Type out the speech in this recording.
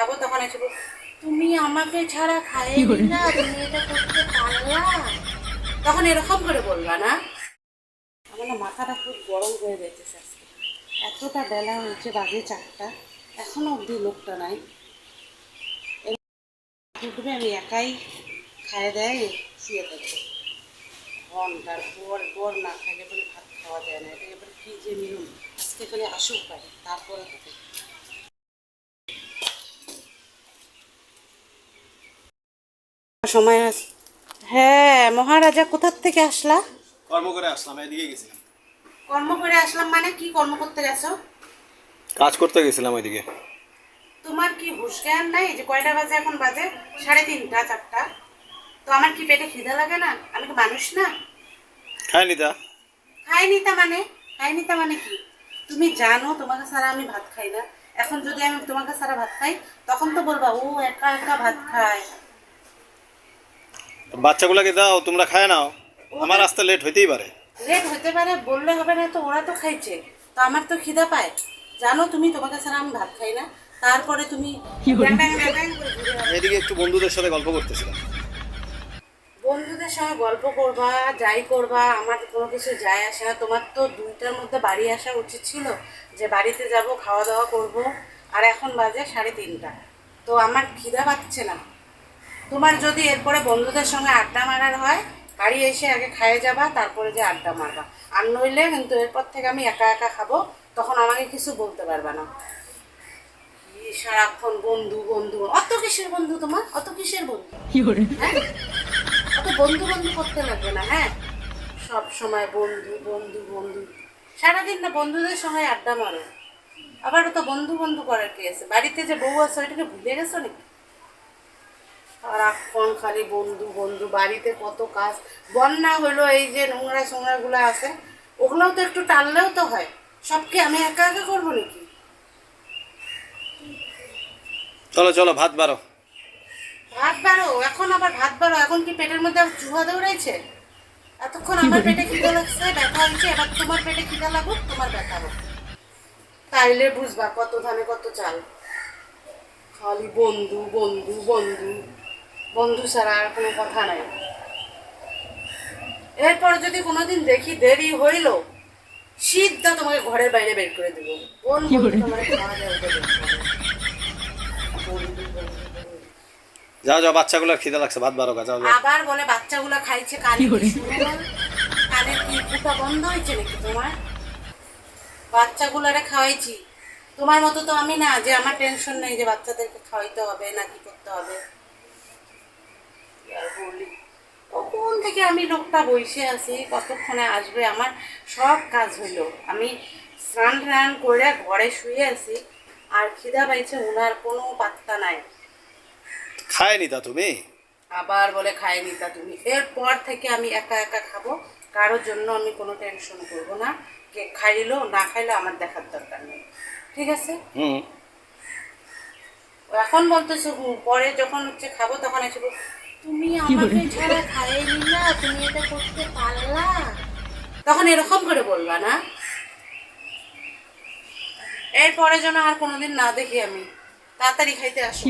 খাবো তখন এসে তুমি আমাকে ছাড়া খাইনি না, তুমি এটা করতে পারলা, তখন এরকম করে বলবা না? আমার না মাথাটা খুব গরম হয়ে যাইতেছে আজকে। এতটা বেলা হয়েছে, বাজে 4টা, এখনো অবধি লোকটা নাই। উঠবে আমি একাই খাইয়ে দেয় শুয়ে থাকবো। ঘন্টার পর পর না খাইলে বলে ভাত খাওয়া যায় না। এটা এবার কি যে নিয়ম, আজকে করে আসুক পারে তারপরে হবে। সময় আছে। হ্যাঁ মহারাজা, কোথার থেকে আসলা? কর্ম করে আসলাম, এদিকে গেছিলাম। কর্ম করে আসলাম মানে কি কর্ম করতে গেছো? কাজ করতে গেছিলাম ওইদিকে। তোমার কি হুঁশ জ্ঞান নাই যে কয়টা বাজে? এখন বাজে 3:30 4টা। তো আমার কি পেটে খিদে লাগে না? আমি কি মানুষ না? খাইনি তা। খাই নিতা মানে কি? তুমি জানো তোমাকে ছাড়া আমি ভাত খাই না। এখন যদি আমি তোমাকে ছাড়া ভাত খাই, তখন তো বলবা ও একা একা ভাত খায়। বাচ্চাগুলোকে দাও, তোমরা খায় নাও। আমার আসতে লেট হইতেই পারে। লেট হতে পারে বললে হবে না তো, ওরা তো খাইছে। তো আমার তো খিদা পায়। জানো তুমি তোমাকে ছাড়া আমি ভাত খাই না, তারপরে তুমি ড্যাং ড্যাং ড্যাং ড্যাং করে ঘুরে বেড়াও। এদিকে একটু বন্ধুদের সাথে গল্প করতেছিলাম। বন্ধুদের সঙ্গে গল্প করবা, যাই করবা, আমার কোনো কিছু যায় আসে না। তোমার তো 2টার মধ্যে বাড়ি আসা উচিত ছিল, যে বাড়িতে যাব, খাওয়া দাওয়া করব। আর এখন বাজে 3:30। তো আমার খিদা পাচ্ছে না। তোমার যদি এরপরে বন্ধুদের সঙ্গে আড্ডা মারার হয়, বাড়ি এসে আগে খাইয়ে যাবা, তারপরে যে আড্ডা মারবা। আর নইলে কিন্তু এরপর থেকে আমি একা একা খাবো, তখন আমাকে কিছু বলতে পারবা না। কি সারাক্ষণ বন্ধু বন্ধু, অত কিসের বন্ধু তোমার? অত কিসের বন্ধু? হ্যাঁ, অত বন্ধু বন্ধু করতে লাগবে না। হ্যাঁ, সব সময় বন্ধু বন্ধু বন্ধু, সারাদিন না বন্ধুদের সঙ্গে আড্ডা মারো। আবার তো বন্ধু বন্ধু করার কি আছে? বাড়িতে যে বউ আছে ওইটাকে ভুলে গেছো নাকি? সারাক্ষণ খালি বন্ধু বন্ধু। বাড়িতে কত কাজ, বন্যা হলো, এই যে নোংরা সোংরাগুলো আছে, ওগুলোও তো একটু টানলেও তো হয়। সবকে আমি একা একা করবো নাকি? চলো চলো, ভাত বাড়ো। ভাত বাড়ো? এখন আবার ভাত বাড়ো? এখন কি পেটের মধ্যে আবার চুহা দৌড়াইছে? এতক্ষণ আমার পেটে খিদে লাগছে, ব্যথা হয়েছে, এবার তোমার পেটে খিদে লাগুক, তোমার ব্যথা হোক, তাইলে বুঝবা কত ধানে কত চাল। খালি বন্ধু বন্ধু বন্ধু, বন্ধু ছাড়া আর কোনো কথা নাই। এরপর যদি কোনোদিন দেখি দেরি হইল, সিদ্ধা তোমাকে ঘরের বাইরে বের করে দেবো। কোন বন্ধু তোমার খাওয়া যায় ওটা বের করে দেবো। বন্ধু, বন্ধু, বন্ধু। যাও যাও, বাচ্চাগুলোর খিদে লাগছে, ভাত বাড়ো গা, যাও যাও। আবার বলে বাচ্চাগুলা খাইছে, কানে কি শুনো না? কানের কি ফুটা বন্ধ হয়েছে নাকি তোমার? বাচ্চাগুলারে খাওয়াইছি। তোমার মতো তো আমি না যে আমার টেনশন নেই যে বাচ্চাদেরকে খাওয়াইতে হবে না কি করতে হবে। কি আর বলি, কখন থেকে আমি লোকটা বসে আছি, কতক্ষণে আসবে? আমার সব কাজ হইলো, আমি স্নান টান করে ঘরে শুয়ে আছি, আর খিদা পাইছে ওনার কোনো পাত্তা নাই। খায়নি তা তুমি। আবার বলে খাইনি তা তুমি। এরপর থেকে আমি একা একা খাবো, কারোর জন্য আমি কোনো টেনশন করবো না। কে খাইলো না খাইলো আমার দেখার দরকার নেই, ঠিক আছে? হুম। এখন বলতেছো পরে যখন হচ্ছে খাবো তখন এসে তুমি আমাকে ছাড়া খাইনি না, তুমি এটা করতে পারলা, তখন এরকম করে বলবা না? এরপরে যেন আর কোনোদিন না দেখি আমি। তাড়াতাড়ি খাইতে আসো।